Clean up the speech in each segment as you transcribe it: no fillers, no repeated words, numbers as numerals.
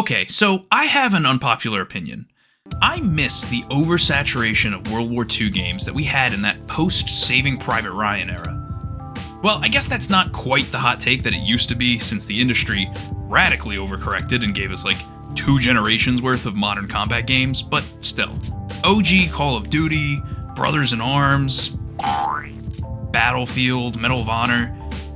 Okay, so I have an unpopular opinion. I miss the oversaturation of World War II games that we had in that post-Saving Private Ryan era. Well, I guess that's not quite the hot take that it used to be, since the industry radically overcorrected and gave us like 2 generations worth of modern combat games, but still. OG Call of Duty, Brothers in Arms, Battlefield, Medal of Honor,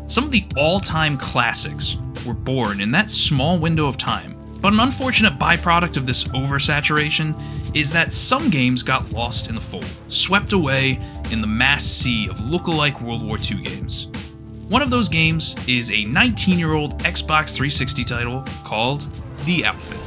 some of the all-time classics were born in that small window of time. But an unfortunate byproduct of this oversaturation is that some games got lost in the fold, swept away in the mass sea of lookalike World War II games. One of those games is a 19-year-old Xbox 360 title called The Outfit.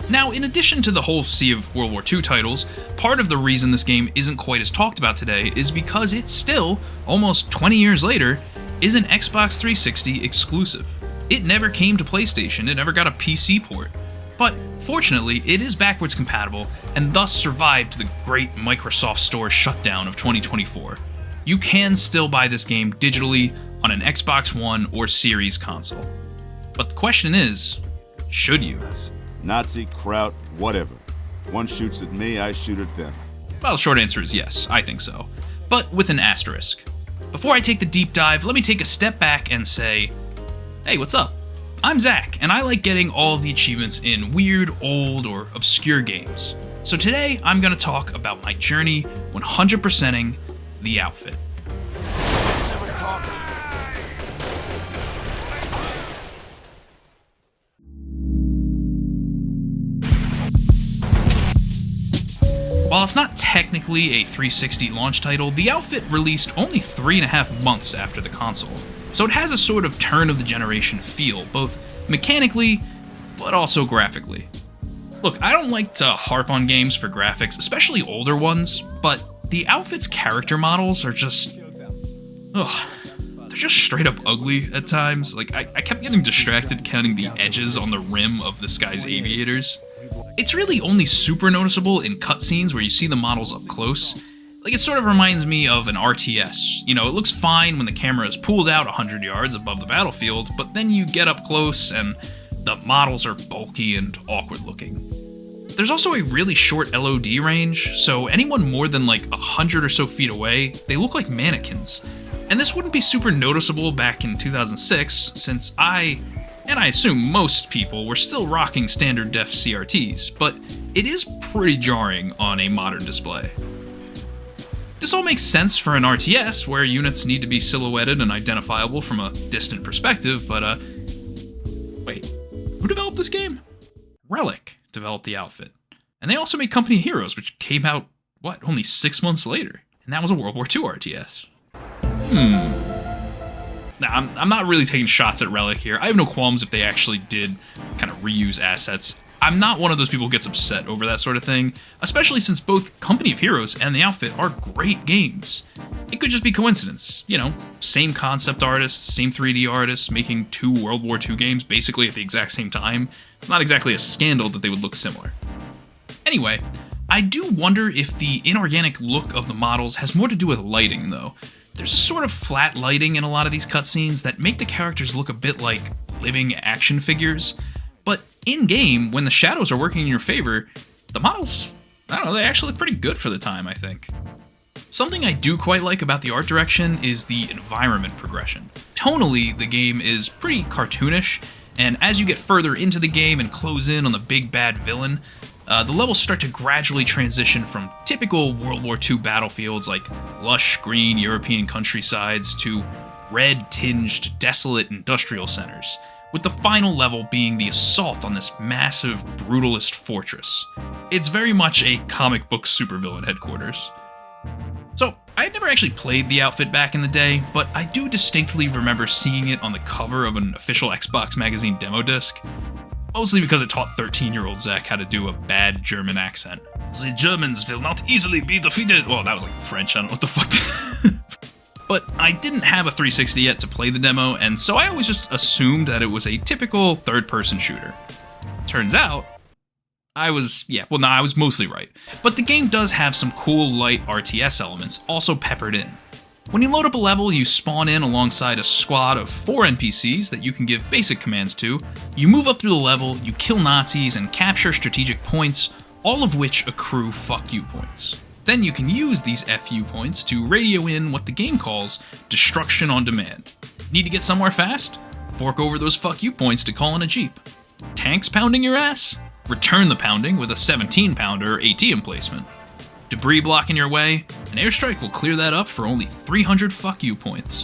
Now, in addition to the whole sea of World War II titles, part of the reason this game isn't quite as talked about today is because it still, almost 20 years later, is an Xbox 360 exclusive. It never came to PlayStation, it never got a PC port. But fortunately, it is backwards compatible, and thus survived the great Microsoft Store shutdown of 2024. You can still buy this game digitally on an Xbox One or Series console. But the question is, should you? Nazi, Kraut, whatever. One shoots at me, I shoot at them. Well, the short answer is yes, I think so. But with an asterisk. Before I take the deep dive, let me take a step back and say, hey, what's up? I'm Zach, and I like getting all of the achievements in weird, old, or obscure games. So today, I'm going to talk about my journey 100%ing The Outfit. While it's not technically a 360 launch title, The Outfit released only 3.5 months after the console, so it has a sort of turn-of-the-generation feel, both mechanically, but also graphically. Look, I don't like to harp on games for graphics, especially older ones, but The Outfit's character models are just... they're just straight up ugly at times. Like, I kept getting distracted counting the edges on the rim of this guy's aviators. It's really only super noticeable in cutscenes where you see the models up close. Like, it sort of reminds me of an RTS. You know, it looks fine when the camera is pulled out 100 yards above the battlefield, but then you get up close and the models are bulky and awkward looking. There's also a really short LOD range, so anyone more than like 100 or so feet away, they look like mannequins. And this wouldn't be super noticeable back in 2006, since and I assume most people, were still rocking standard def CRTs, but it is pretty jarring on a modern display. This all makes sense for an RTS, where units need to be silhouetted and identifiable from a distant perspective, but wait, who developed this game? Relic developed The Outfit. And they also made Company of Heroes, which came out, only 6 months later? And that was a World War II RTS. Now, I'm not really taking shots at Relic here. I have no qualms if they actually did kind of reuse assets. I'm not one of those people who gets upset over that sort of thing, especially since both Company of Heroes and The Outfit are great games. It could just be coincidence, you know, same concept artists, same 3D artists making 2 World War II games basically at the exact same time. It's not exactly a scandal that they would look similar. Anyway, I do wonder if the inorganic look of the models has more to do with lighting, though. There's a sort of flat lighting in a lot of these cutscenes that make the characters look a bit like living action figures, but in-game, when the shadows are working in your favor, the models, I don't know, they actually look pretty good for the time, I think. Something I do quite like about the art direction is the environment progression. Tonally, the game is pretty cartoonish, and as you get further into the game and close in on the big bad villain, the levels start to gradually transition from typical World War II battlefields like lush green European countrysides to red-tinged, desolate industrial centers, with the final level being the assault on this massive, brutalist fortress. It's very much a comic book supervillain headquarters. So, I had never actually played The Outfit back in the day, but I do distinctly remember seeing it on the cover of an official Xbox magazine demo disc. Mostly because it taught 13-year-old Zach how to do a bad German accent. The Germans will not easily be defeated. Well, that was like French, I don't know what the fuck. But I didn't have a 360 yet to play the demo, and so I always just assumed that it was a typical third-person shooter. Turns out, I was mostly right. But the game does have some cool light RTS elements also peppered in. When you load up a level, you spawn in alongside a squad of 4 NPCs that you can give basic commands to. You move up through the level, you kill Nazis, and capture strategic points, all of which accrue fuck you points. Then you can use these FU points to radio in what the game calls destruction on demand. Need to get somewhere fast? Fork over those fuck you points to call in a jeep. Tanks pounding your ass? Return the pounding with a 17-pounder AT emplacement. Debris blocking your way? An airstrike will clear that up for only 300 fuck you points.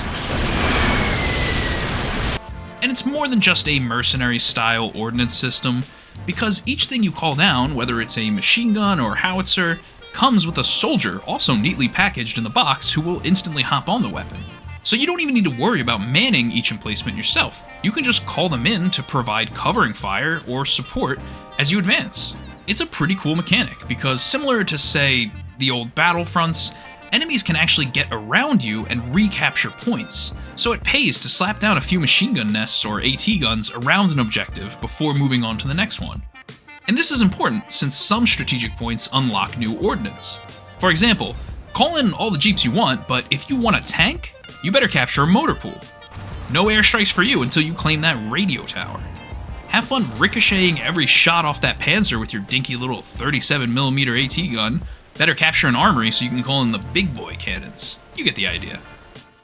And it's more than just a mercenary-style ordnance system, because each thing you call down, whether it's a machine gun or howitzer, comes with a soldier also neatly packaged in the box who will instantly hop on the weapon. So you don't even need to worry about manning each emplacement yourself. You can just call them in to provide covering fire or support as you advance. It's a pretty cool mechanic, because similar to, say, the old Battlefronts, enemies can actually get around you and recapture points, so it pays to slap down a few machine gun nests or AT guns around an objective before moving on to the next one. And this is important since some strategic points unlock new ordnance. For example, call in all the jeeps you want, but if you want a tank, you better capture a motor pool. No airstrikes for you until you claim that radio tower. Have fun ricocheting every shot off that Panzer with your dinky little 37mm AT gun. Better capture an armory so you can call in the big boy cannons. You get the idea.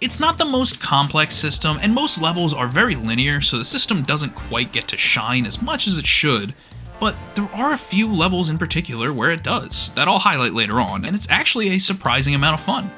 It's not the most complex system, and most levels are very linear, so the system doesn't quite get to shine as much as it should, but there are a few levels in particular where it does, that I'll highlight later on, and it's actually a surprising amount of fun.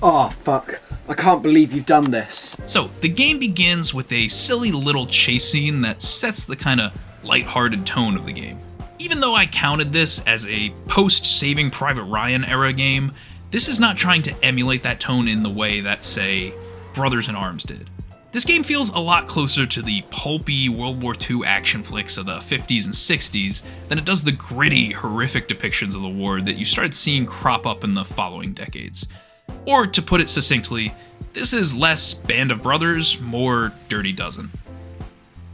Oh, fuck. I can't believe you've done this. So, the game begins with a silly little chase scene that sets the kind of lighthearted tone of the game. Even though I counted this as a post-Saving Private Ryan era game, this is not trying to emulate that tone in the way that, say, Brothers in Arms did. This game feels a lot closer to the pulpy World War II action flicks of the 50s and 60s than it does the gritty, horrific depictions of the war that you started seeing crop up in the following decades. Or, to put it succinctly, this is less Band of Brothers, more Dirty Dozen.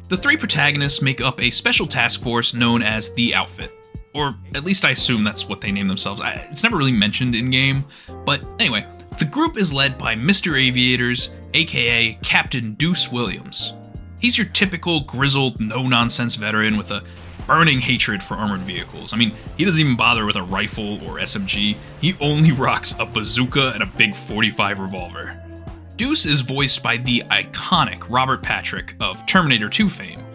The 3 protagonists make up a special task force known as the Outfit. Or at least I assume that's what they name themselves. It's never really mentioned in-game. But anyway, the group is led by Mr. Aviators, aka Captain Deuce Williams. He's your typical grizzled, no-nonsense veteran with a burning hatred for armored vehicles. I mean, he doesn't even bother with a rifle or SMG. He only rocks a bazooka and a big .45 revolver. Deuce is voiced by the iconic Robert Patrick of Terminator 2 fame,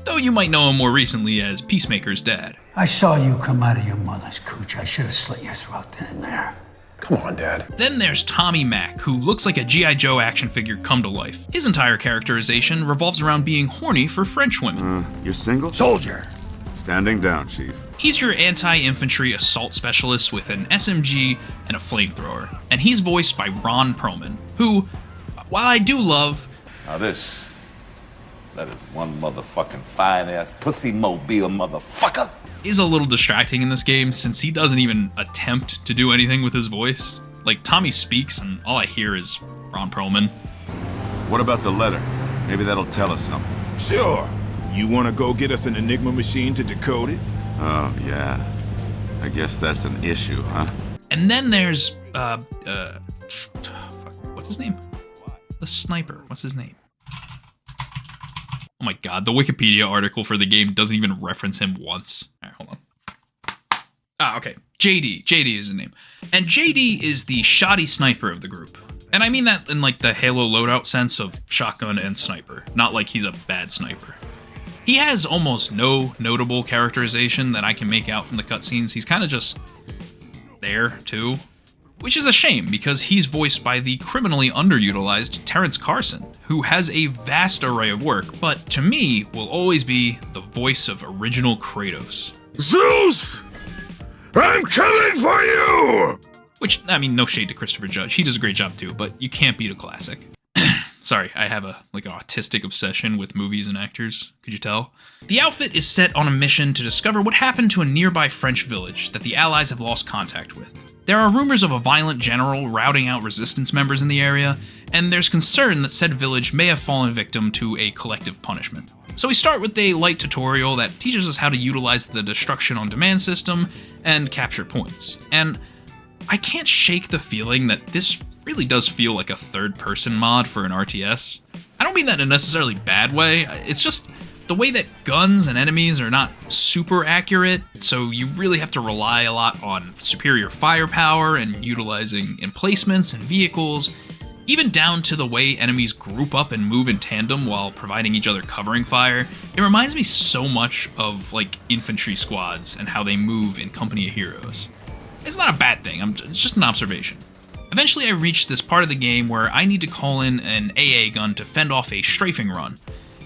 though you might know him more recently as Peacemaker's dad. I saw you come out of your mother's cooch. I should have slit your throat then and there. Come on, Dad. Then there's Tommy Mack, who looks like a G.I. Joe action figure come to life. His entire characterization revolves around being horny for French women. You're single? Soldier. Standing down, Chief. He's your anti-infantry assault specialist with an SMG and a flamethrower, and he's voiced by Ron Perlman, who, while I do love... Now that is one motherfucking fine-ass pussy-mobile motherfucker. Is a little distracting in this game since he doesn't even attempt to do anything with his voice. Like, Tommy speaks and all I hear is Ron Perlman. What about the letter? Maybe that'll tell us something. Sure. You want to go get us an Enigma machine to decode it? Oh, yeah. I guess that's an issue, huh? And then there's, what's his name? The sniper. What's his name? Oh my god, the Wikipedia article for the game doesn't even reference him once. Alright, hold on. Okay. JD. JD is his name. And JD is the shoddy sniper of the group. And I mean that in like the Halo loadout sense of shotgun and sniper, not like he's a bad sniper. He has almost no notable characterization that I can make out from the cutscenes. He's kind of just there, too. Which is a shame, because he's voiced by the criminally underutilized Terrence Carson, who has a vast array of work, but to me, will always be the voice of original Kratos. Zeus! I'm coming for you! Which, I mean, no shade to Christopher Judge. He does a great job, too, but you can't beat a classic. Sorry, I have an autistic obsession with movies and actors. Could you tell? The outfit is set on a mission to discover what happened to a nearby French village that the Allies have lost contact with. There are rumors of a violent general routing out resistance members in the area, and there's concern that said village may have fallen victim to a collective punishment. So we start with a light tutorial that teaches us how to utilize the destruction on demand system and capture points. And I can't shake the feeling that this really does feel like a third-person mod for an RTS. I don't mean that in a necessarily bad way, it's just the way that guns and enemies are not super accurate, so you really have to rely a lot on superior firepower and utilizing emplacements and vehicles, even down to the way enemies group up and move in tandem while providing each other covering fire. It reminds me so much of infantry squads and how they move in Company of Heroes. It's not a bad thing, it's just an observation. Eventually I reach this part of the game where I need to call in an AA gun to fend off a strafing run,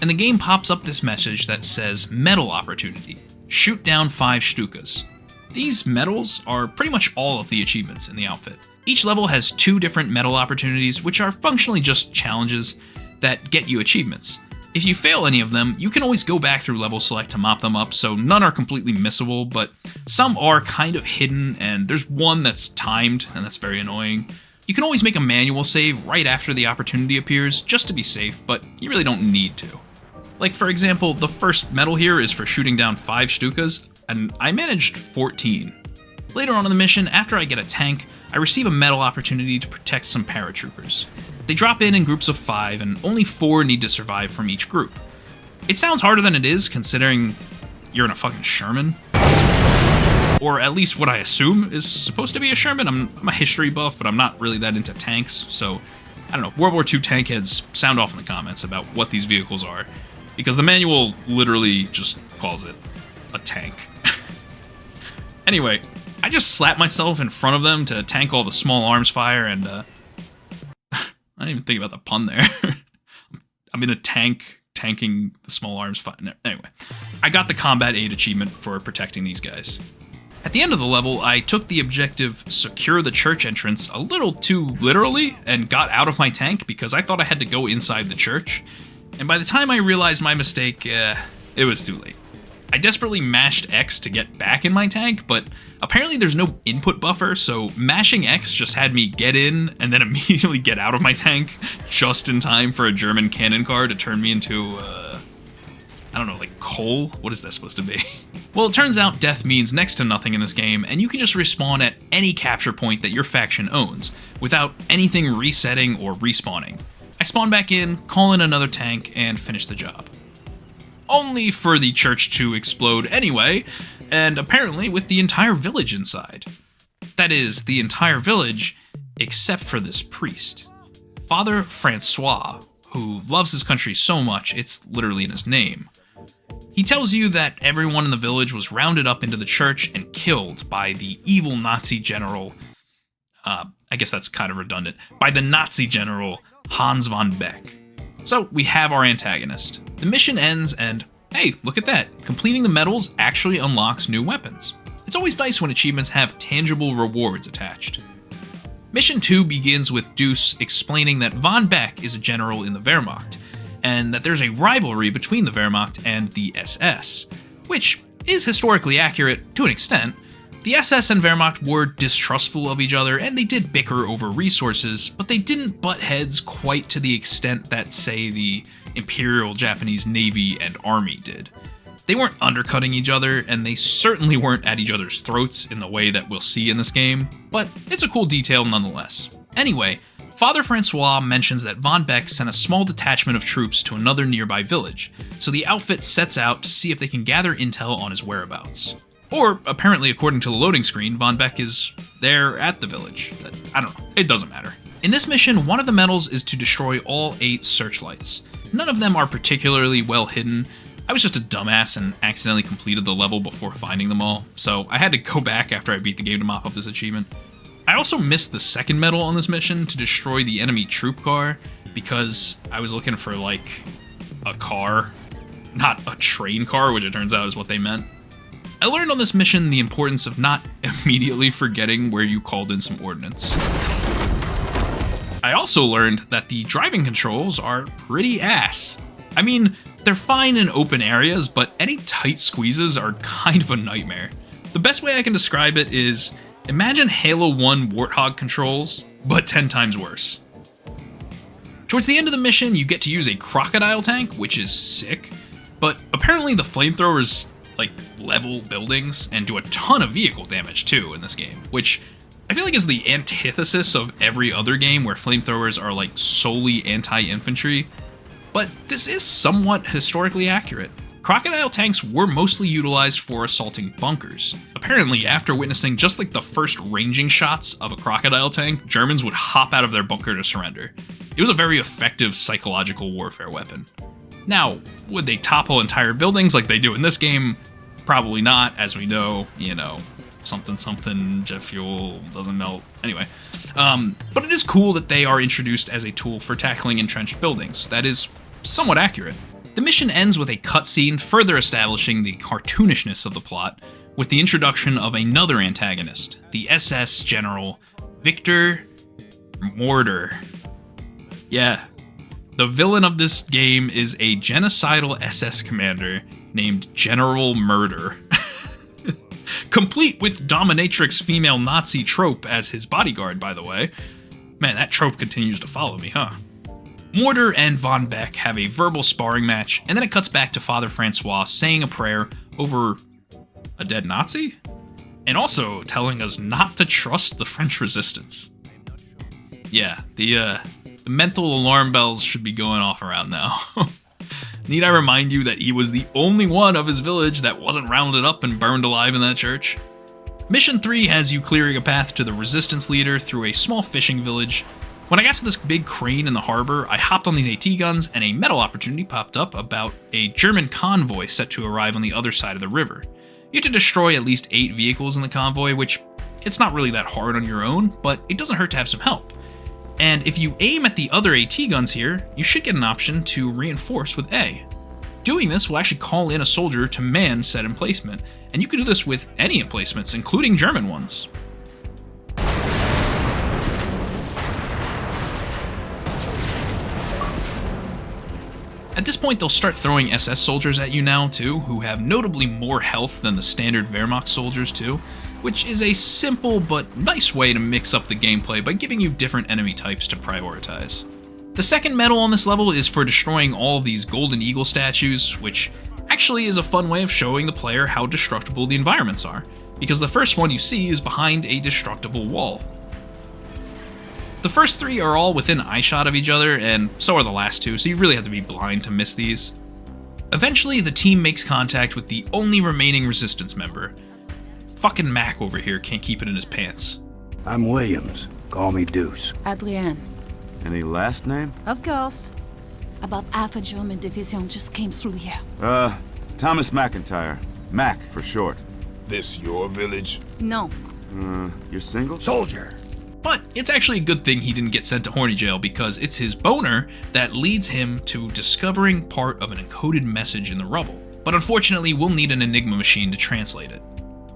and the game pops up this message that says medal opportunity. Shoot down 5 Stukas. These medals are pretty much all of the achievements in the outfit. Each level has 2 different medal opportunities, which are functionally just challenges that get you achievements. If you fail any of them, you can always go back through level select to mop them up, so none are completely missable, but some are kind of hidden, and there's one that's timed, and that's very annoying. You can always make a manual save right after the opportunity appears, just to be safe, but you really don't need to. For example, the first medal here is for shooting down 5 Stukas, and I managed 14. Later on in the mission, after I get a tank, I receive a medal opportunity to protect some paratroopers. They drop in groups of 5, and only 4 need to survive from each group. It sounds harder than it is, considering you're in a fucking Sherman. Or at least what I assume is supposed to be a Sherman. I'm a history buff, but I'm not really that into tanks, so I don't know. World War II tank heads, sound off in the comments about what these vehicles are, because the manual literally just calls it a tank. Anyway, I just slapped myself in front of them to tank all the small arms fire, and I didn't even think about the pun there. I'm in a tank tanking the small arms fire. No, anyway, I got the combat aid achievement for protecting these guys. At the end of the level, I took the objective secure the church entrance a little too literally and got out of my tank because I thought I had to go inside the church. And by the time I realized my mistake, it was too late. I desperately mashed X to get back in my tank, but apparently there's no input buffer, so mashing X just had me get in and then immediately get out of my tank just in time for a German cannon car to turn me into, I don't know, coal? What is that supposed to be? Well, it turns out death means next to nothing in this game, and you can just respawn at any capture point that your faction owns, without anything resetting or respawning. I spawn back in, call in another tank, and finish the job. Only for the church to explode anyway, and apparently with the entire village inside. That is, the entire village, except for this priest. Father Francois, who loves his country so much, it's literally in his name. He tells you that everyone in the village was rounded up into the church and killed by the evil Nazi general, I guess that's kind of redundant, by the Nazi general Hans von Beck. So we have our antagonist. The mission ends and, hey, look at that, completing the medals actually unlocks new weapons. It's always nice when achievements have tangible rewards attached. Mission 2 begins with Deuce explaining that von Beck is a general in the Wehrmacht, and that there's a rivalry between the Wehrmacht and the SS, which is historically accurate to an extent. The SS and Wehrmacht were distrustful of each other, and they did bicker over resources, but they didn't butt heads quite to the extent that, say, the Imperial Japanese Navy and Army did. They weren't undercutting each other, and they certainly weren't at each other's throats in the way that we'll see in this game, but it's a cool detail nonetheless. Anyway, Father Francois mentions that von Beck sent a small detachment of troops to another nearby village, so the outfit sets out to see if they can gather intel on his whereabouts. Or, apparently according to the loading screen, von Beck is there at the village. I don't know, it doesn't matter. In this mission, one of the medals is to destroy all 8 searchlights. None of them are particularly well hidden. I was just a dumbass and accidentally completed the level before finding them all, so I had to go back after I beat the game to mop up this achievement. I also missed the second medal on this mission to destroy the enemy troop car because I was looking for, a car, not a train car, which it turns out is what they meant. I learned on this mission the importance of not immediately forgetting where you called in some ordnance. I also learned that the driving controls are pretty ass. I mean, they're fine in open areas, but any tight squeezes are kind of a nightmare. The best way I can describe it is, imagine Halo 1 Warthog controls, but 10 times worse. Towards the end of the mission, you get to use a crocodile tank, which is sick, but apparently the flamethrowers like level buildings and do a ton of vehicle damage too in this game, which I feel like is the antithesis of every other game where flamethrowers are like solely anti-infantry, but this is somewhat historically accurate. Crocodile tanks were mostly utilized for assaulting bunkers. Apparently, after witnessing just like the first ranging shots of a crocodile tank, Germans would hop out of their bunker to surrender. It was a very effective psychological warfare weapon. Now, would they topple entire buildings like they do in this game? Probably not, as we know, something, jet fuel doesn't melt. Anyway, but it is cool that they are introduced as a tool for tackling entrenched buildings. That is somewhat accurate. The mission ends with a cutscene further establishing the cartoonishness of the plot, with the introduction of another antagonist, the SS General Victor Mortar. Yeah, the villain of this game is a genocidal SS commander named General Murder. Complete with dominatrix female Nazi trope as his bodyguard, by the way. Man, that trope continues to follow me, huh? Mortar and Von Beck have a verbal sparring match, and then it cuts back to Father Francois saying a prayer over a dead Nazi? And also telling us not to trust the French resistance. Yeah, the mental alarm bells should be going off around now. Need I remind you that he was the only one of his village that wasn't rounded up and burned alive in that church? Mission 3 has you clearing a path to the resistance leader through a small fishing village. When I got to this big crane in the harbor, I hopped on these AT guns and a metal opportunity popped up about a German convoy set to arrive on the other side of the river. You had to destroy at least 8 vehicles in the convoy, which it's not really that hard on your own, but it doesn't hurt to have some help. And if you aim at the other AT guns here, you should get an option to reinforce with A. Doing this will actually call in a soldier to man said emplacement, and you can do this with any emplacements, including German ones. At this point, they'll start throwing SS soldiers at you now, too, who have notably more health than the standard Wehrmacht soldiers, too, which is a simple but nice way to mix up the gameplay by giving you different enemy types to prioritize. The second medal on this level is for destroying all of these Golden Eagle statues, which actually is a fun way of showing the player how destructible the environments are, because the first one you see is behind a destructible wall. The first 3 are all within eyeshot of each other, and so are the last 2, so you really have to be blind to miss these. Eventually, the team makes contact with the only remaining resistance member. Fucking Mac over here can't keep it in his pants. I'm Williams. Call me Deuce. Adrienne. Any last name? Of course. About half a German division just came through here. Thomas McIntyre. Mac for short. This your village? No. You're single? Soldier. But it's actually a good thing he didn't get sent to horny jail, because it's his boner that leads him to discovering part of an encoded message in the rubble. But unfortunately, we'll need an Enigma machine to translate it.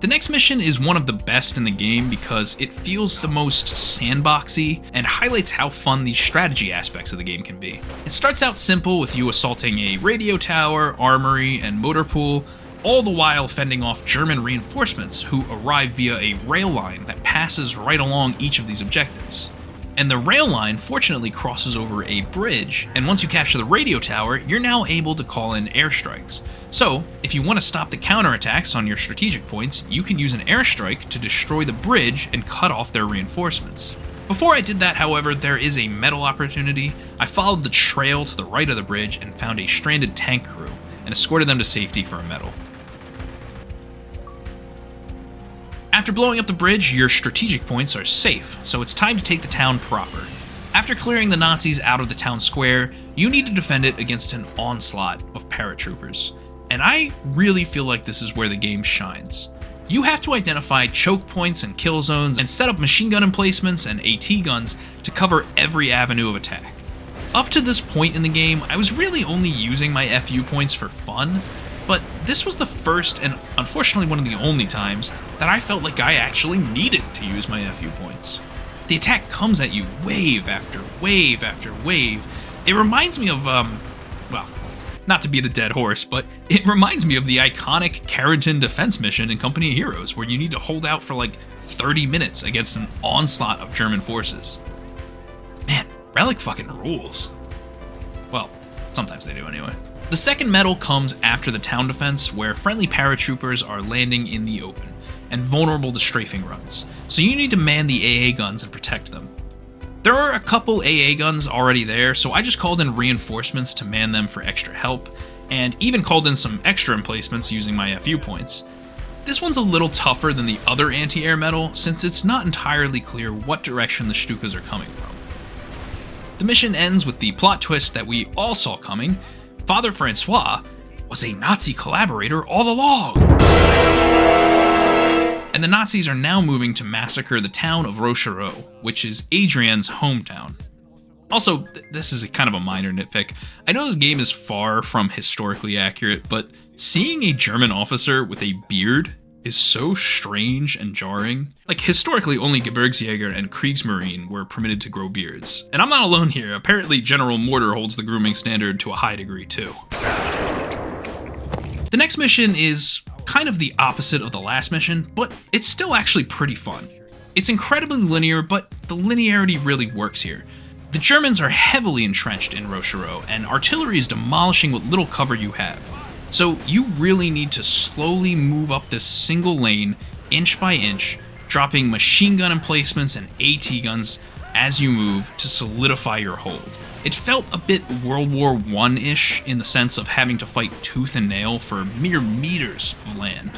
The next mission is one of the best in the game because it feels the most sandboxy and highlights how fun these strategy aspects of the game can be. It starts out simple with you assaulting a radio tower, armory, and motor pool, all the while fending off German reinforcements who arrive via a rail line that passes right along each of these objectives. And the rail line fortunately crosses over a bridge, and once you capture the radio tower, you're now able to call in airstrikes. So, if you want to stop the counterattacks on your strategic points, you can use an airstrike to destroy the bridge and cut off their reinforcements. Before I did that, however, there is a medal opportunity. I followed the trail to the right of the bridge and found a stranded tank crew, and escorted them to safety for a medal. After blowing up the bridge, your strategic points are safe, so it's time to take the town proper. After clearing the Nazis out of the town square, you need to defend it against an onslaught of paratroopers. And I really feel like this is where the game shines. You have to identify choke points and kill zones and set up machine gun emplacements and AT guns to cover every avenue of attack. Up to this point in the game, I was really only using my FU points for fun, but this was the first and unfortunately one of the only times that I felt like I actually needed to use my FU points. The attack comes at you wave after wave after wave. It reminds me of, well, not to beat a dead horse, but it reminds me of the iconic Carrington defense mission in Company of Heroes, where you need to hold out for like 30 minutes against an onslaught of German forces. Man, Relic fucking rules. Well, sometimes they do anyway. The second medal comes after the town defense, where friendly paratroopers are landing in the open and vulnerable to strafing runs, so you need to man the AA guns and protect them. There are a couple AA guns already there, so I just called in reinforcements to man them for extra help, and even called in some extra emplacements using my FU points. This one's a little tougher than the other anti-air medal, since it's not entirely clear what direction the Stukas are coming from. The mission ends with the plot twist that we all saw coming. Father Francois was a Nazi collaborator all along! And the Nazis are now moving to massacre the town of Whoaaaa, which is Adrian's hometown. Also, this is kind of a minor nitpick. I know this game is far from historically accurate, but seeing a German officer with a beard is so strange and jarring. Like, historically, only Gebirgsjäger and Kriegsmarine were permitted to grow beards. And I'm not alone here. Apparently, General Mortar holds the grooming standard to a high degree, too. The next mission is kind of the opposite of the last mission, but it's still actually pretty fun. It's incredibly linear, but the linearity really works here. The Germans are heavily entrenched in Whoaaaa, and artillery is demolishing what little cover you have. So you really need to slowly move up this single lane, inch by inch, dropping machine gun emplacements and AT guns as you move to solidify your hold. It felt a bit World War I-ish in the sense of having to fight tooth and nail for mere meters of land.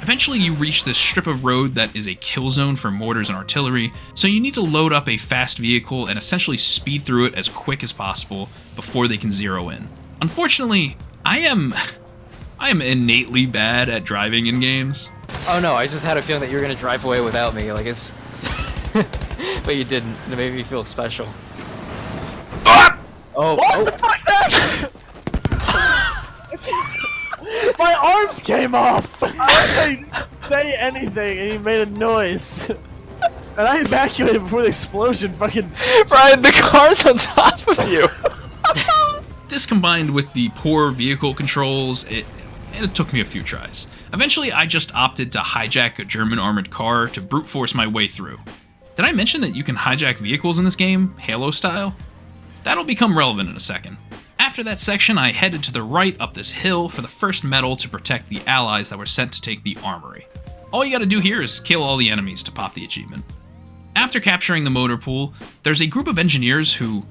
Eventually you reach this strip of road that is a kill zone for mortars and artillery, so you need to load up a fast vehicle and essentially speed through it as quick as possible before they can zero in. Unfortunately, I am innately bad at driving in games. Oh no, I just had a feeling that you were gonna drive away without me, like it's... but you didn't, and it made me feel special. Oh, what the fuck's that? My arms came off! I didn't say anything and he made a noise. And I evacuated before the explosion fucking... Ryan, the car's on top of you! This combined with the poor vehicle controls, it took me a few tries. Eventually, I just opted to hijack a German armored car to brute force my way through. Did I mention that you can hijack vehicles in this game, Halo style? That'll become relevant in a second. After that section, I headed to the right up this hill for the first medal to protect the allies that were sent to take the armory. All you gotta do here is kill all the enemies to pop the achievement. After capturing the motor pool, there's a group of engineers who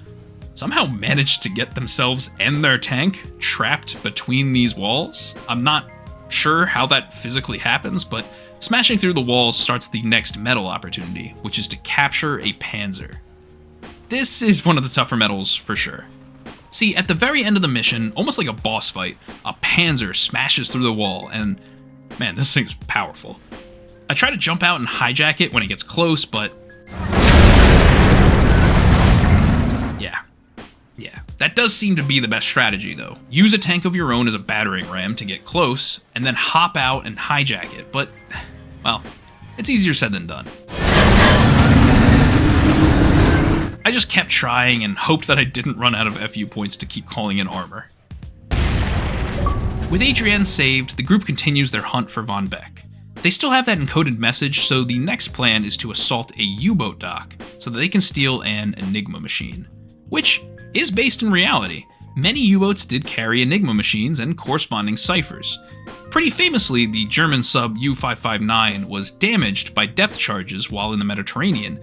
somehow managed to get themselves and their tank trapped between these walls. I'm not sure how that physically happens, but smashing through the walls starts the next medal opportunity, which is to capture a Panzer. This is one of the tougher medals for sure. See, at the very end of the mission, almost like a boss fight, a Panzer smashes through the wall, and man, this thing's powerful. I try to jump out and hijack it when it gets close, but yeah, that does seem to be the best strategy though. Use a tank of your own as a battering ram to get close, and then hop out and hijack it, but, well, it's easier said than done. I just kept trying and hoped that I didn't run out of FU points to keep calling in armor. With Adrian saved, the group continues their hunt for Von Beck. They still have that encoded message, so the next plan is to assault a U-boat dock so that they can steal an Enigma machine, which is based in reality. Many U-boats did carry Enigma machines and corresponding ciphers. Pretty famously, the German sub U-559 was damaged by depth charges while in the Mediterranean.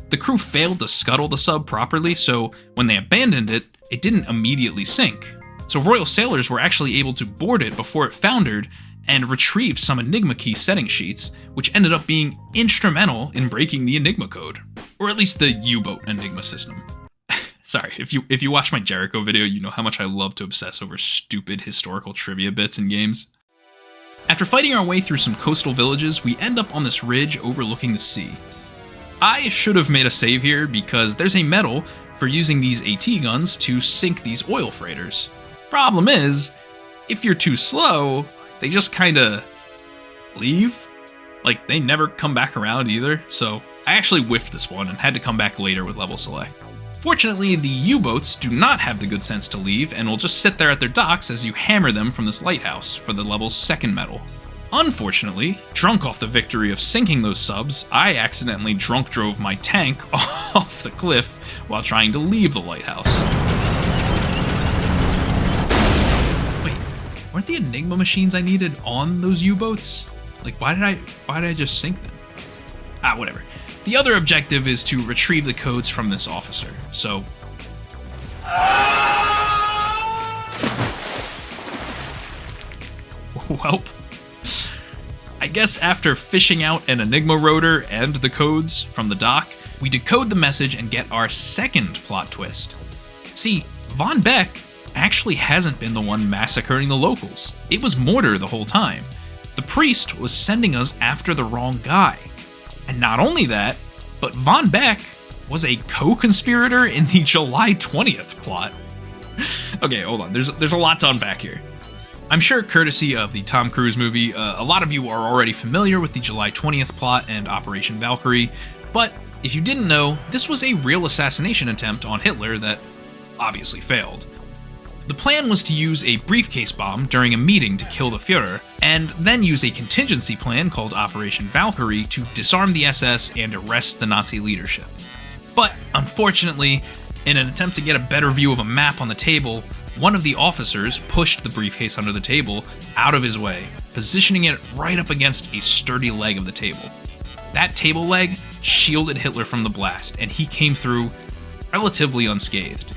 The crew failed to scuttle the sub properly, so when they abandoned it, it didn't immediately sink. So Royal sailors were actually able to board it before it foundered and retrieved some Enigma key setting sheets, which ended up being instrumental in breaking the Enigma code. Or at least the U-boat Enigma system. Sorry, if you watch my Jericho video, you know how much I love to obsess over stupid historical trivia bits in games. After fighting our way through some coastal villages, we end up on this ridge overlooking the sea. I should have made a save here because there's a medal for using these AT guns to sink these oil freighters. Problem is, if you're too slow, they just kinda leave. Like, they never come back around either, so I actually whiffed this one and had to come back later with level select. Fortunately, the U-boats do not have the good sense to leave and will just sit there at their docks as you hammer them from this lighthouse for the level's second medal. Unfortunately, drunk off the victory of sinking those subs, I accidentally drunk drove my tank off the cliff while trying to leave the lighthouse. Wait, weren't the Enigma machines I needed on those U-boats? Like, why did I just sink them? Whatever. The other objective is to retrieve the codes from this officer, so... Welp. I guess after fishing out an Enigma rotor and the codes from the dock, we decode the message and get our second plot twist. See, Von Beck actually hasn't been the one massacring the locals. It was Mortar the whole time. The priest was sending us after the wrong guy. And not only that, but Von Beck was a co-conspirator in the July 20th plot. Okay, hold on, there's a lot to unpack here. I'm sure courtesy of the Tom Cruise movie, a lot of you are already familiar with the July 20th plot and Operation Valkyrie, but if you didn't know, this was a real assassination attempt on Hitler that obviously failed. The plan was to use a briefcase bomb during a meeting to kill the Führer, and then use a contingency plan called Operation Valkyrie to disarm the SS and arrest the Nazi leadership. But, unfortunately, in an attempt to get a better view of a map on the table, one of the officers pushed the briefcase under the table out of his way, positioning it right up against a sturdy leg of the table. That table leg shielded Hitler from the blast, and he came through relatively unscathed.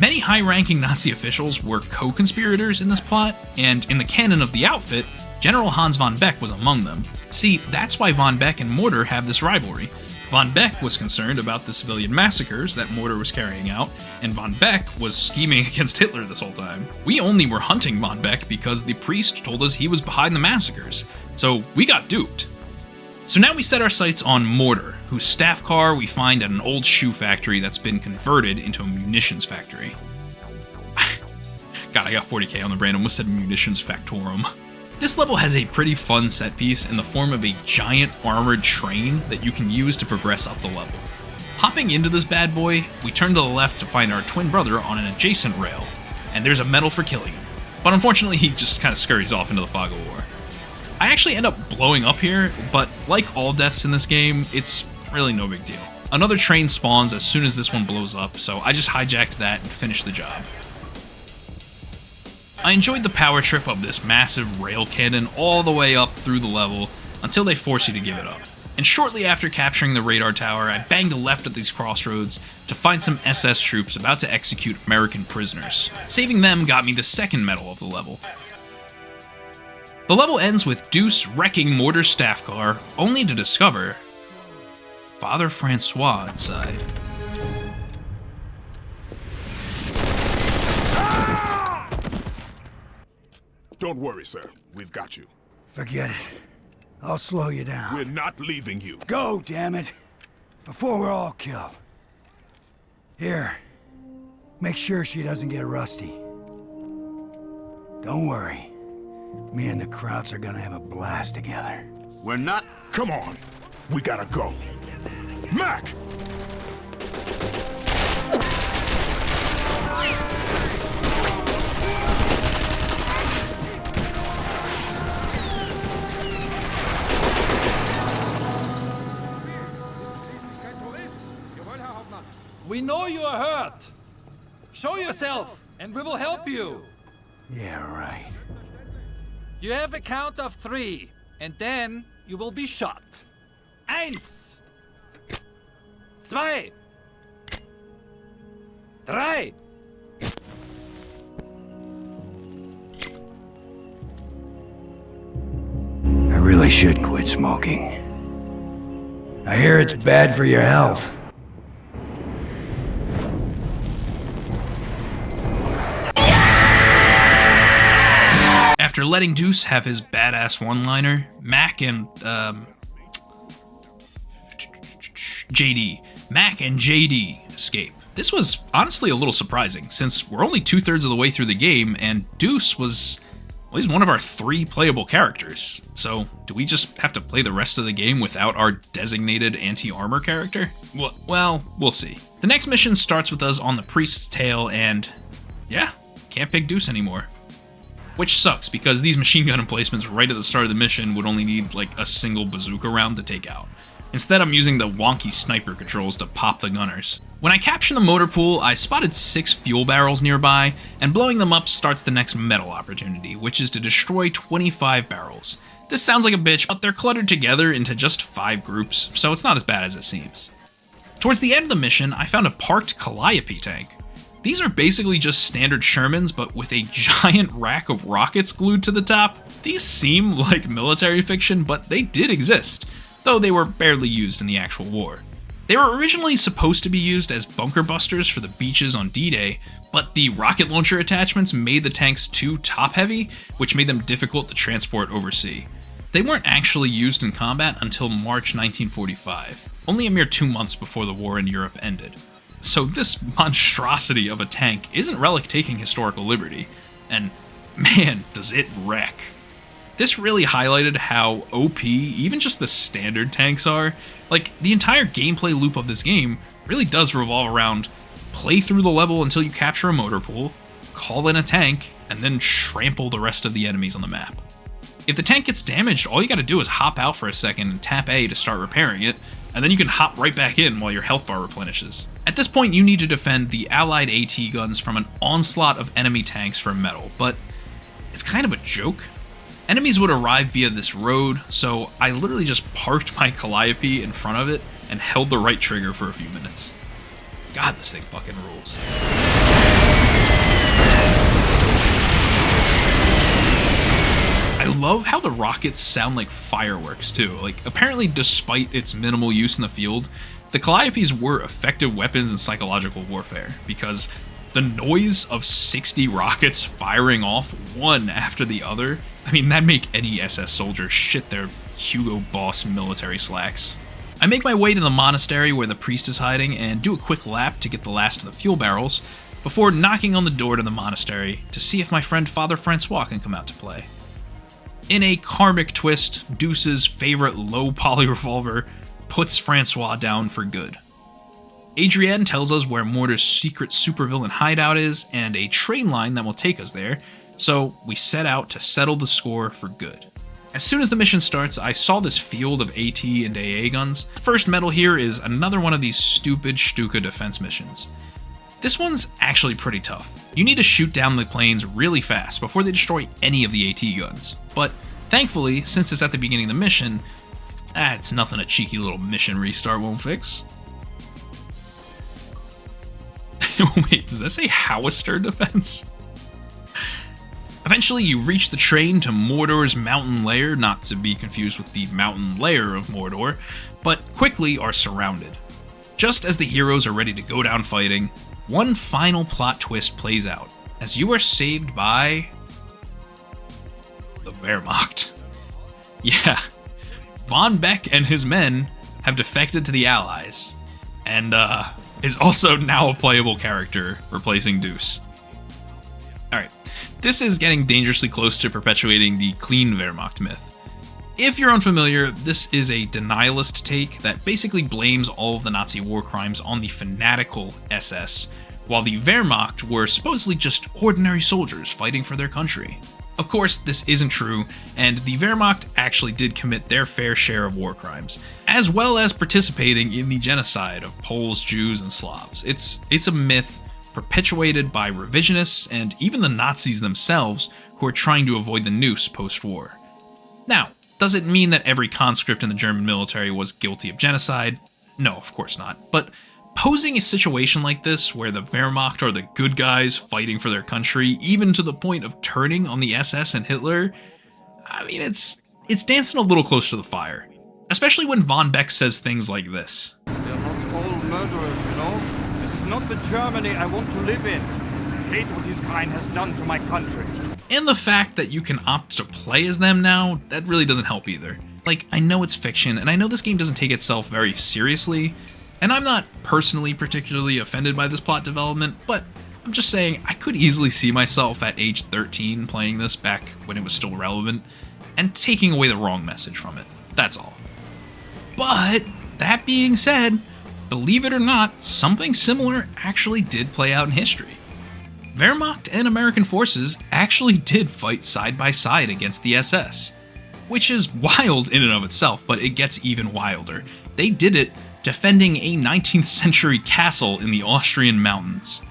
Many high-ranking Nazi officials were co-conspirators in this plot, and in the canon of the outfit, General Hans von Beck was among them. See, that's why von Beck and Mortar have this rivalry. Von Beck was concerned about the civilian massacres that Mortar was carrying out, and von Beck was scheming against Hitler this whole time. We only were hunting von Beck because the priest told us he was behind the massacres, so we got duped. So now we set our sights on Mortar, whose staff car we find at an old shoe factory that's been converted into a munitions factory. God, I got 40k on the brain, almost said munitions factorum. This level has a pretty fun set piece in the form of a giant armored train that you can use to progress up the level. Hopping into this bad boy, we turn to the left to find our twin brother on an adjacent rail, and there's a medal for killing him. But unfortunately, he just kind of scurries off into the fog of war. I actually end up blowing up here, but like all deaths in this game, it's really no big deal. Another train spawns as soon as this one blows up, so I just hijacked that and finished the job. I enjoyed the power trip of this massive rail cannon all the way up through the level until they force you to give it up. And shortly after capturing the radar tower, I banged a left at these crossroads to find some SS troops about to execute American prisoners. Saving them got me the second medal of the level. The level ends with Deuce wrecking Mortar's staff car, only to discover Father Francois inside. Don't worry, sir. We've got you. Forget it. I'll slow you down. We're not leaving you. Go, damn it! Before we're all killed. Here. Make sure she doesn't get rusty. Don't worry. Me and the Krauts are gonna have a blast together. We're not. Come on. We gotta go. Mac! We know you are hurt. Show yourself, and we will help you. Yeah, right. You have a count of 3, and then you will be shot. 1, 2, 3. I really should quit smoking. I hear it's bad for your health. After letting Deuce have his badass one-liner, Mac and JD escape. This was honestly a little surprising, since we're only 2/3 of the way through the game, and Deuce was Well, he's one of our 3 playable characters. So, do we just have to play the rest of the game without our designated anti-armor character? Well, we'll see. The next mission starts with us on the Priest's Tail, and yeah, can't pick Deuce anymore. Which sucks, because these machine gun emplacements right at the start of the mission would only need like a single bazooka round to take out. Instead, I'm using the wonky sniper controls to pop the gunners. When I capture the motor pool, I spotted 6 fuel barrels nearby, and blowing them up starts the next medal opportunity, which is to destroy 25 barrels. This sounds like a bitch, but they're cluttered together into just 5 groups, so it's not as bad as it seems. Towards the end of the mission, I found a parked Calliope tank. These are basically just standard Shermans, but with a giant rack of rockets glued to the top. These seem like military fiction, but they did exist, though they were barely used in the actual war. They were originally supposed to be used as bunker busters for the beaches on D-Day, but the rocket launcher attachments made the tanks too top-heavy, which made them difficult to transport overseas. They weren't actually used in combat until March 1945, only a mere 2 months before the war in Europe ended. So this monstrosity of a tank isn't Relic taking historical liberty, and man, does it wreck. This really highlighted how OP even just the standard tanks are. Like, the entire gameplay loop of this game really does revolve around play through the level until you capture a motor pool, call in a tank, and then trample the rest of the enemies on the map. If the tank gets damaged, all you gotta do is hop out for a second and tap A to start repairing it, and then you can hop right back in while your health bar replenishes. At this point, you need to defend the allied AT guns from an onslaught of enemy tanks for metal, but it's kind of a joke. Enemies would arrive via this road, so I literally just parked my Calliope in front of it and held the right trigger for a few minutes. God, this thing fucking rules. I love how the rockets sound like fireworks too. Like, apparently despite its minimal use in the field, the Calliopes were effective weapons in psychological warfare, because the noise of 60 rockets firing off one after the other, I mean, that'd make any SS soldier shit their Hugo Boss military slacks. I make my way to the monastery where the priest is hiding and do a quick lap to get the last of the fuel barrels, before knocking on the door to the monastery to see if my friend Father Francois can come out to play. In a karmic twist, Deuce's favorite low-poly revolver puts Francois down for good. Adrienne tells us where Mortar's secret supervillain hideout is and a train line that will take us there, so we set out to settle the score for good. As soon as the mission starts, I saw this field of AT and AA guns. First medal here is another one of these stupid Stuka defense missions. This one's actually pretty tough. You need to shoot down the planes really fast before they destroy any of the AT guns. But thankfully, since it's at the beginning of the mission, it's nothing a cheeky little mission restart won't fix. Wait, does that say Howister defense? Eventually, you reach the train to Mordor's mountain lair, not to be confused with the mountain lair of Mordor, but quickly are surrounded. Just as the heroes are ready to go down fighting, one final plot twist plays out, as you are saved by the Wehrmacht. Yeah, Von Beck and his men have defected to the Allies, and is also now a playable character, replacing Deuce. Alright, this is getting dangerously close to perpetuating the clean Wehrmacht myth. If you're unfamiliar, this is a denialist take that basically blames all of the Nazi war crimes on the fanatical SS, while the Wehrmacht were supposedly just ordinary soldiers fighting for their country. Of course, this isn't true, and the Wehrmacht actually did commit their fair share of war crimes, as well as participating in the genocide of Poles, Jews, and Slavs. It's a myth perpetuated by revisionists and even the Nazis themselves, who are trying to avoid the noose post-war. Now, does it mean that every conscript in the German military was guilty of genocide? No, of course not. But posing a situation like this, where the Wehrmacht are the good guys fighting for their country, even to the point of turning on the SS and Hitler, I mean, it's dancing a little close to the fire. Especially when Von Beck says things like this. They're not all murderers, you know? This is not the Germany I want to live in. I hate what his kind has done to my country. And the fact that you can opt to play as them now, that really doesn't help either. Like, I know it's fiction, and I know this game doesn't take itself very seriously, and I'm not personally particularly offended by this plot development, but I'm just saying, I could easily see myself at age 13 playing this back when it was still relevant, and taking away the wrong message from it. That's all. But, that being said, believe it or not, something similar actually did play out in history. Wehrmacht and American forces actually did fight side by side against the SS, which is wild in and of itself, but it gets even wilder. They did it defending a 19th century castle in the Austrian mountains.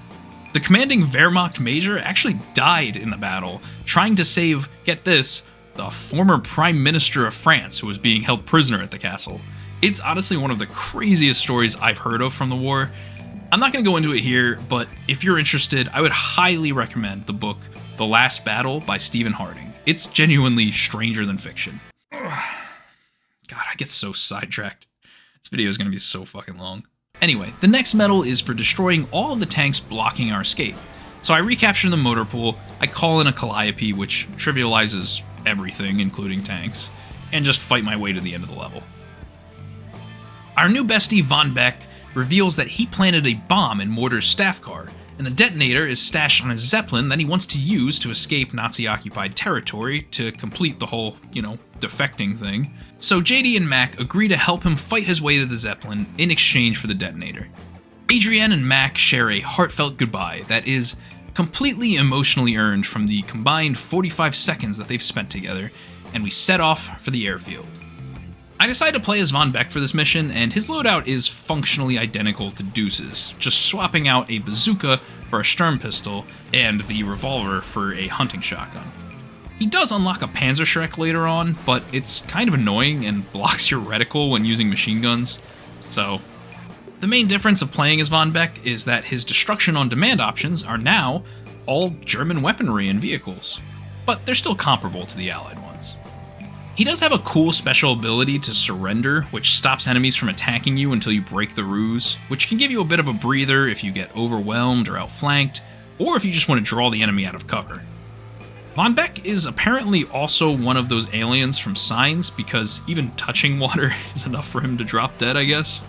The commanding Wehrmacht major actually died in the battle, trying to save, get this, the former Prime Minister of France who was being held prisoner at the castle. It's honestly one of the craziest stories I've heard of from the war. I'm not going to go into it here, but if you're interested, I would highly recommend the book The Last Battle by Stephen Harding. It's genuinely stranger than fiction. God, I get so sidetracked. This video is going to be so fucking long. Anyway, the next medal is for destroying all of the tanks blocking our escape. So I recapture the motor pool, I call in a Calliope, which trivializes everything, including tanks, and just fight my way to the end of the level. Our new bestie, Von Beck, reveals that he planted a bomb in Mortar's staff car, and the detonator is stashed on a Zeppelin that he wants to use to escape Nazi-occupied territory to complete the whole, defecting thing. So JD and Mac agree to help him fight his way to the Zeppelin in exchange for the detonator. Adrienne and Mac share a heartfelt goodbye that is completely emotionally earned from the combined 45 seconds that they've spent together, and we set off for the airfield. I decide to play as Von Beck for this mission, and his loadout is functionally identical to Deuce's, just swapping out a bazooka for a Sturm pistol and the revolver for a hunting shotgun. He does unlock a Panzerschreck later on, but it's kind of annoying and blocks your reticle when using machine guns. So, the main difference of playing as Von Beck is that his destruction on demand options are now all German weaponry and vehicles, but they're still comparable to the Allied ones. He does have a cool special ability to surrender, which stops enemies from attacking you until you break the ruse, which can give you a bit of a breather if you get overwhelmed or outflanked, or if you just want to draw the enemy out of cover. Von Beck is apparently also one of those aliens from Signs, because even touching water is enough for him to drop dead, I guess.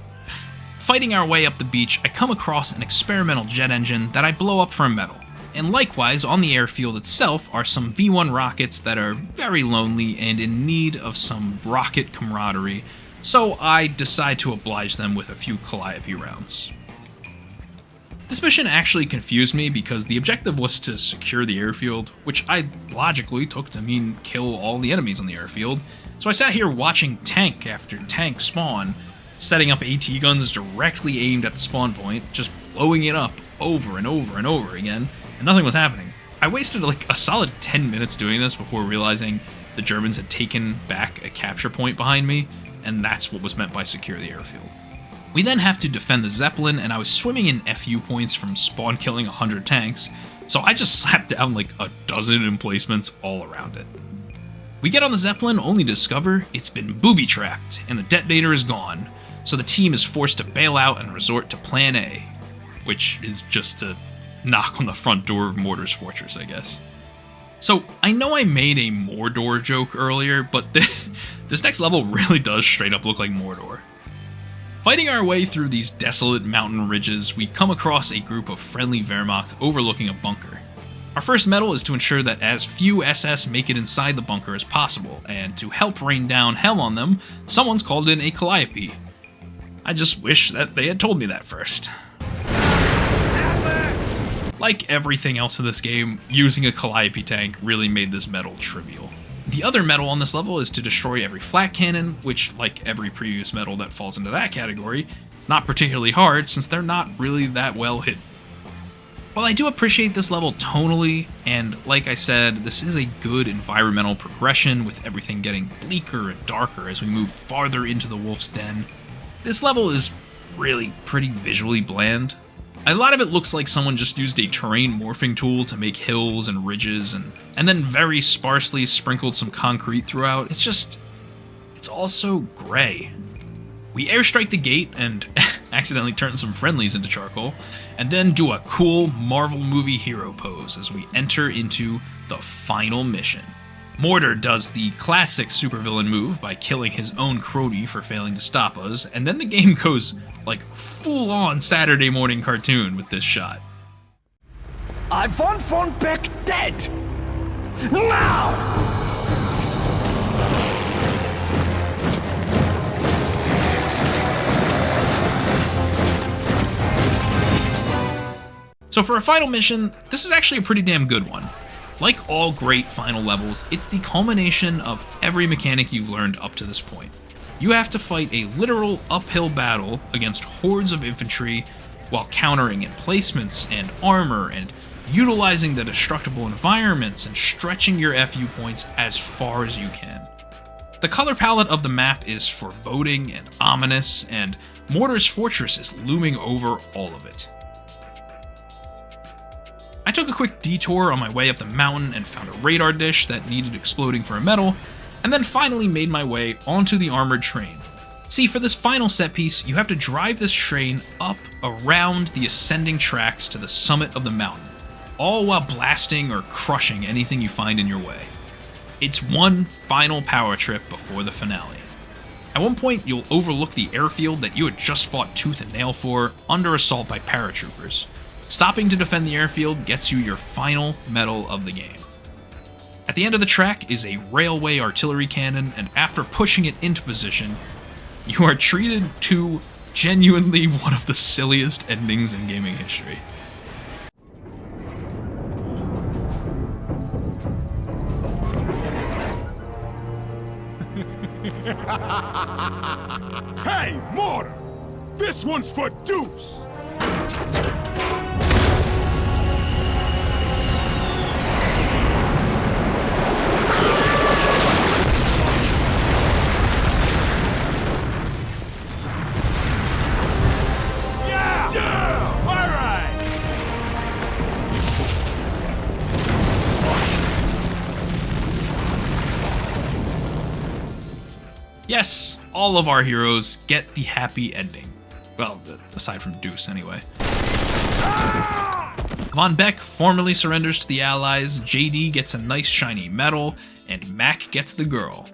Fighting our way up the beach, I come across an experimental jet engine that I blow up for a medal. And likewise, on the airfield itself are some V1 rockets that are very lonely and in need of some rocket camaraderie, so I decide to oblige them with a few Calliope rounds. This mission actually confused me because the objective was to secure the airfield, which I logically took to mean kill all the enemies on the airfield, so I sat here watching tank after tank spawn, setting up AT guns directly aimed at the spawn point, just blowing it up over and over and over again, and nothing was happening. I wasted like a solid 10 minutes doing this before realizing the Germans had taken back a capture point behind me, and that's what was meant by secure the airfield. We then have to defend the Zeppelin, and I was swimming in FU points from spawn killing 100 tanks, so I just slapped down like a dozen emplacements all around it. We get on the Zeppelin only to discover it's been booby-trapped, and the detonator is gone, so the team is forced to bail out and resort to Plan A, which is just to knock on the front door of Mortar's fortress, I guess. So, I know I made a Mordor joke earlier, but this next level really does straight up look like Mordor. Fighting our way through these desolate mountain ridges, we come across a group of friendly Wehrmacht overlooking a bunker. Our first medal is to ensure that as few SS make it inside the bunker as possible, and to help rain down hell on them, someone's called in a Calliope. I just wish that they had told me that first. Like everything else in this game, using a Calliope tank really made this medal trivial. The other medal on this level is to destroy every flak cannon, which, like every previous medal that falls into that category, is not particularly hard since they're not really that well hidden. While I do appreciate this level tonally, and like I said, this is a good environmental progression with everything getting bleaker and darker as we move farther into the wolf's den, this level is really pretty visually bland. A lot of it looks like someone just used a terrain morphing tool to make hills and ridges and then very sparsely sprinkled some concrete throughout. It's all so gray. We airstrike the gate and accidentally turn some friendlies into charcoal, and then do a cool Marvel movie hero pose as we enter into the final mission. Mortar does the classic supervillain move by killing his own Crody for failing to stop us, and then the game goes like full-on Saturday morning cartoon with this shot. I want von Beck dead! Now! So for a final mission, this is actually a pretty damn good one. Like all great final levels, it's the culmination of every mechanic you've learned up to this point. You have to fight a literal uphill battle against hordes of infantry while countering emplacements and armor and utilizing the destructible environments and stretching your FU points as far as you can. The color palette of the map is foreboding and ominous, and Mortar's Fortress is looming over all of it. I took a quick detour on my way up the mountain and found a radar dish that needed exploding for a medal, and then finally made my way onto the armored train. See, for this final set piece, you have to drive this train up around the ascending tracks to the summit of the mountain, all while blasting or crushing anything you find in your way. It's one final power trip before the finale. At one point, you'll overlook the airfield that you had just fought tooth and nail for under assault by paratroopers. Stopping to defend the airfield gets you your final medal of the game. At the end of the track is a railway artillery cannon, and after pushing it into position, you are treated to genuinely one of the silliest endings in gaming history. Hey, Mortar! This one's for Deuce! Yes, all of our heroes get the happy ending. Well, aside from Deuce, anyway. Von Beck formally surrenders to the Allies, JD gets a nice shiny medal, and Mac gets the girl.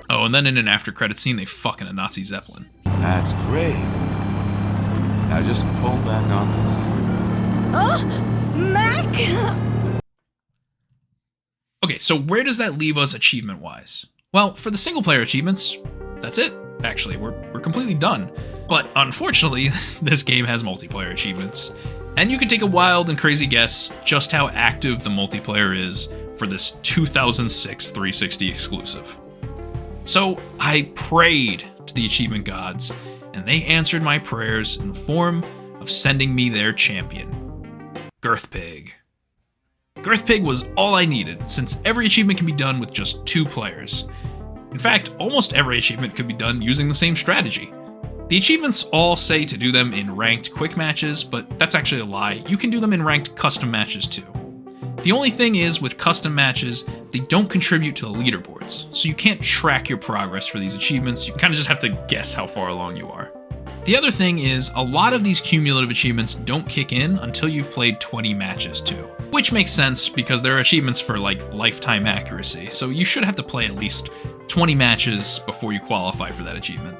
Oh, and then in an after-credit scene, they fuck in a Nazi Zeppelin. That's great. Now just pull back on this. Oh, Mac! Okay, so where does that leave us achievement-wise? Well, for the single-player achievements, that's it. Actually, we're completely done. But unfortunately, this game has multiplayer achievements. And you can take a wild and crazy guess just how active the multiplayer is for this 2006 360 exclusive. So I prayed to the achievement gods, and they answered my prayers in the form of sending me their champion, Girthpig. Girthpig was all I needed, since every achievement can be done with just 2 players. In fact, almost every achievement could be done using the same strategy. The achievements all say to do them in ranked quick matches, but that's actually a lie. You can do them in ranked custom matches too. The only thing is, with custom matches, they don't contribute to the leaderboards, so you can't track your progress for these achievements. You kind of just have to guess how far along you are. The other thing is, a lot of these cumulative achievements don't kick in until you've played 20 matches too. Which makes sense, because there are achievements for like lifetime accuracy, so you should have to play at least 20 matches before you qualify for that achievement.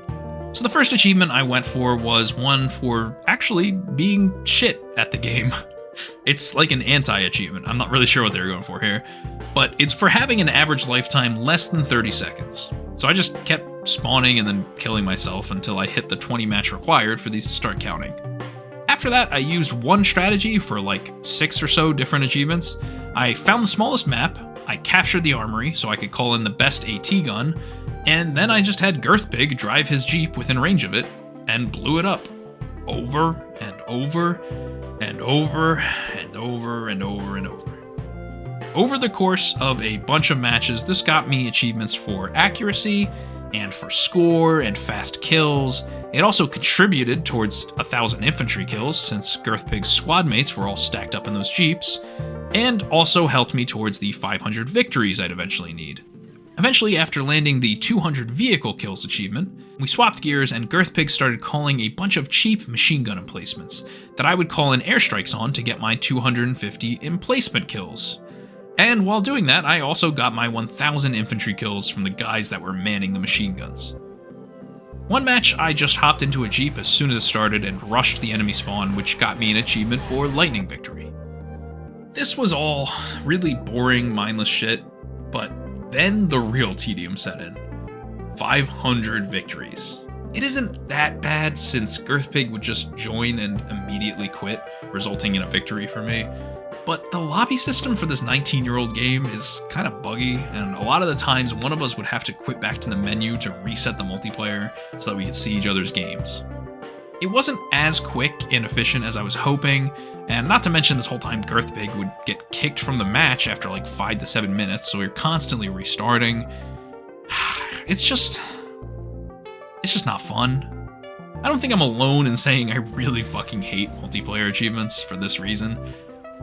So the first achievement I went for was one for actually being shit at the game. It's like an anti-achievement, I'm not really sure what they were going for here, but it's for having an average lifetime less than 30 seconds. So I just kept spawning and then killing myself until I hit the 20 match required for these to start counting. After that, I used one strategy for like 6 or so different achievements. I found the smallest map, I captured the armory so I could call in the best AT gun, and then I just had Girthpig drive his Jeep within range of it and blew it up. Over and over and over and over and over and over. Over the course of a bunch of matches, this got me achievements for accuracy and for score and fast kills. It also contributed towards 1,000 infantry kills, since Girthpig's squad mates were all stacked up in those jeeps, and also helped me towards the 500 victories I'd eventually need. Eventually, after landing the 200 vehicle kills achievement, we swapped gears and Girthpig started calling a bunch of cheap machine gun emplacements that I would call in airstrikes on to get my 250 emplacement kills. And while doing that, I also got my 1,000 infantry kills from the guys that were manning the machine guns. One match, I just hopped into a jeep as soon as it started and rushed the enemy spawn, which got me an achievement for Lightning Victory. This was all really boring, mindless shit, but then the real tedium set in. 500 victories. It isn't that bad since Girthpig would just join and immediately quit, resulting in a victory for me. But the lobby system for this 19-year-old game is kind of buggy, and a lot of the times one of us would have to quit back to the menu to reset the multiplayer so that we could see each other's games. It wasn't as quick and efficient as I was hoping, and not to mention this whole time Girthpig would get kicked from the match after like 5 to 7 minutes, so we were constantly restarting. It's just not fun. I don't think I'm alone in saying I really fucking hate multiplayer achievements for this reason.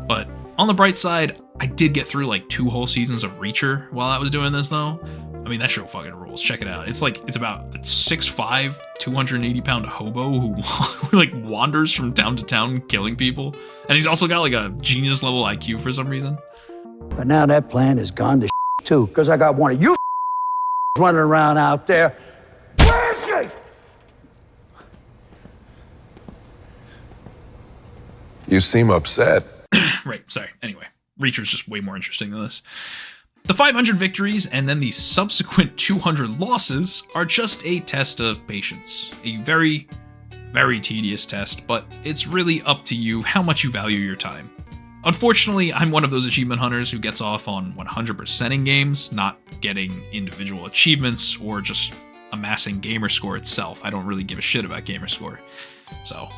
But on the bright side, I did get through like 2 whole seasons of Reacher while I was doing this though. I mean, that show fucking rules. Check it out. It's about a 6'5", 280-pound hobo who like wanders from town to town killing people. And he's also got like a genius level IQ for some reason. But now that plan is gone to too, because I got one of you running around out there. Where is she? You seem upset. Right, sorry. Anyway, Reacher's just way more interesting than this. The 500 victories and then the subsequent 200 losses are just a test of patience. A very, very tedious test, but it's really up to you how much you value your time. Unfortunately, I'm one of those achievement hunters who gets off on 100%ing games, not getting individual achievements or just amassing gamerscore itself. I don't really give a shit about gamerscore. So,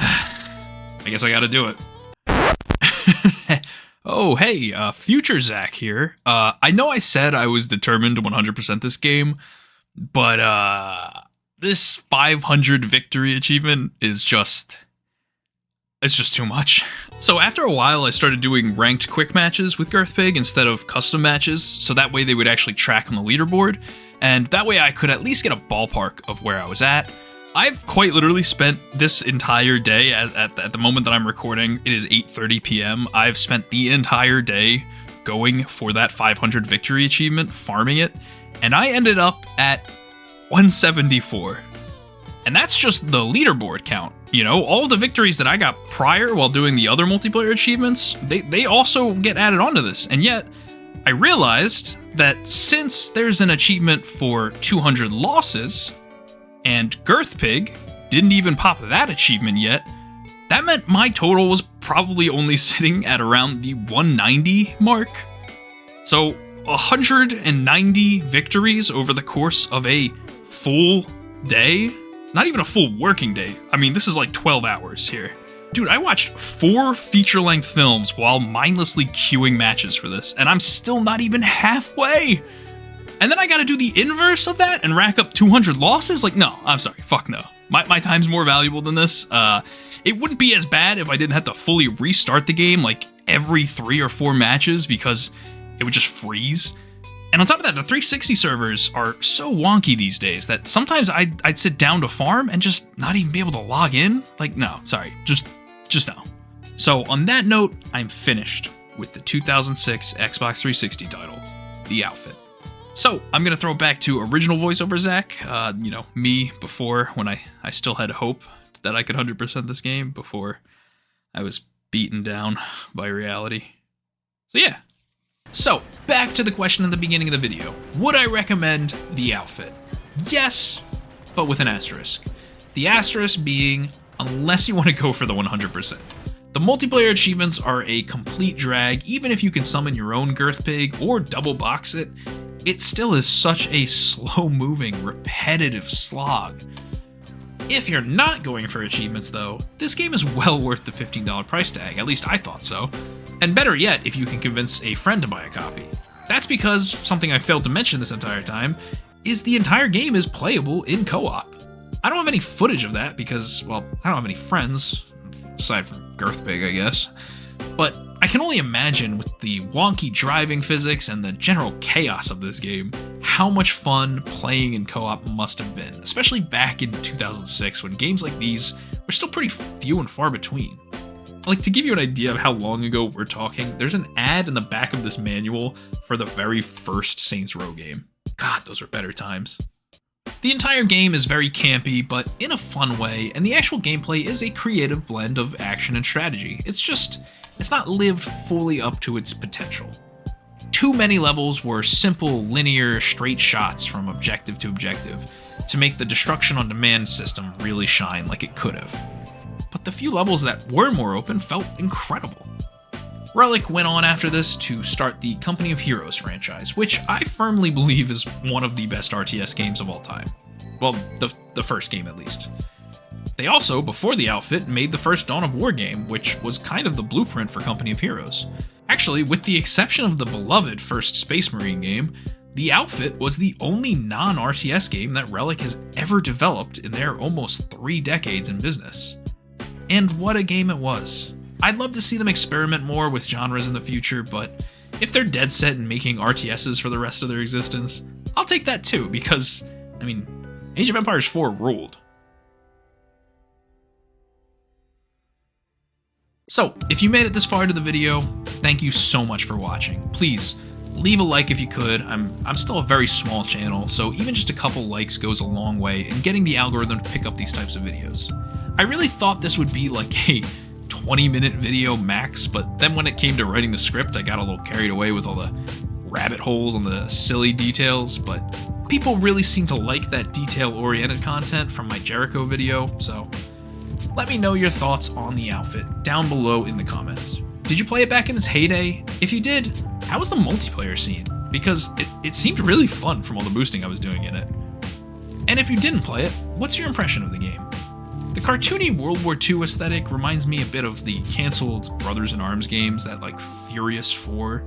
I guess I gotta do it. Oh, hey, future Zach here. I know I said I was determined to 100% this game, but this 500 victory achievement is just too much. So after a while, I started doing ranked quick matches with Girthpig instead of custom matches, so that way they would actually track on the leaderboard, and that way I could at least get a ballpark of where I was at. I've quite literally spent this entire day, at the moment that I'm recording, it is 8:30 p.m. I've spent the entire day going for that 500 victory achievement, farming it, and I ended up at 174. And that's just the leaderboard count. You know, all the victories that I got prior while doing the other multiplayer achievements, they also get added onto this. And yet, I realized that since there's an achievement for 200 losses, and Girthpig didn't even pop that achievement yet, that meant my total was probably only sitting at around the 190 mark. So 190 victories over the course of a full day? Not even a full working day. I mean, this is like 12 hours here. Dude, I watched 4 feature-length films while mindlessly queuing matches for this, and I'm still not even halfway! And then I gotta do the inverse of that and rack up 200 losses? Like, no, I'm sorry, fuck no. My time's more valuable than this. It wouldn't be as bad if I didn't have to fully restart the game like every 3 or 4 matches because it would just freeze. And on top of that, the 360 servers are so wonky these days that sometimes I'd sit down to farm and just not even be able to log in. Like, no, sorry, just no. So on that note, I'm finished with the 2006 Xbox 360 title, The Outfit. So, I'm going to throw it back to original voiceover Zach, you know, me before, when I still had hope that I could 100% this game, before I was beaten down by reality. So yeah. So, back to the question in the beginning of the video. Would I recommend The Outfit? Yes, but with an asterisk. The asterisk being, unless you want to go for the 100%. The multiplayer achievements are a complete drag, even if you can summon your own Girthpig or double box it. It still is such a slow-moving, repetitive slog. If you're not going for achievements, though, this game is well worth the $15 price tag, at least I thought so. And better yet, if you can convince a friend to buy a copy. That's because, something I failed to mention this entire time, is the entire game is playable in co-op. I don't have any footage of that because, well, I don't have any friends, aside from Girthpig, I guess. But I can only imagine, with the wonky driving physics and the general chaos of this game, how much fun playing in co-op must have been, especially back in 2006 when games like these were still pretty few and far between. Like, to give you an idea of how long ago we're talking, there's an ad in the back of this manual for the very first Saints Row game. God, those were better times. The entire game is very campy, but in a fun way, and the actual gameplay is a creative blend of action and strategy. It's not lived fully up to its potential. Too many levels were simple, linear, straight shots from objective to objective to make the destruction on demand system really shine like it could have. But the few levels that were more open felt incredible. Relic went on after this to start the Company of Heroes franchise, which I firmly believe is one of the best RTS games of all time. Well, the first game at least. They also, before the outfit, made the first Dawn of War game, which was kind of the blueprint for Company of Heroes. Actually, with the exception of the beloved first Space Marine game, the outfit was the only non-RTS game that Relic has ever developed in their almost 3 decades in business. And what a game it was. I'd love to see them experiment more with genres in the future, but if they're dead set in making RTSs for the rest of their existence, I'll take that too, because, I mean, Age of Empires 4 ruled. So, if you made it this far into the video, thank you so much for watching. Please, leave a like if you could. I'm still a very small channel, so even just a couple likes goes a long way in getting the algorithm to pick up these types of videos. I really thought this would be like a 20-minute video max, but then when it came to writing the script, I got a little carried away with all the rabbit holes and the silly details, but people really seem to like that detail-oriented content from my Jericho video, so let me know your thoughts on the outfit down below in the comments. Did you play it back in its heyday? If you did, how was the multiplayer scene? Because it seemed really fun from all the boosting I was doing in it. And if you didn't play it, what's your impression of the game? The cartoony World War II aesthetic reminds me a bit of the cancelled Brothers in Arms games, that like Furious 4,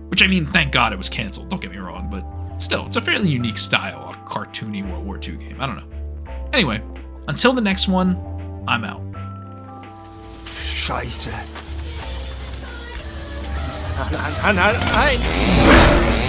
which I mean, thank God it was cancelled, don't get me wrong, but still, it's a fairly unique style, a cartoony World War II game, I don't know. Anyway, until the next one, I'm out. Scheiße. Nein.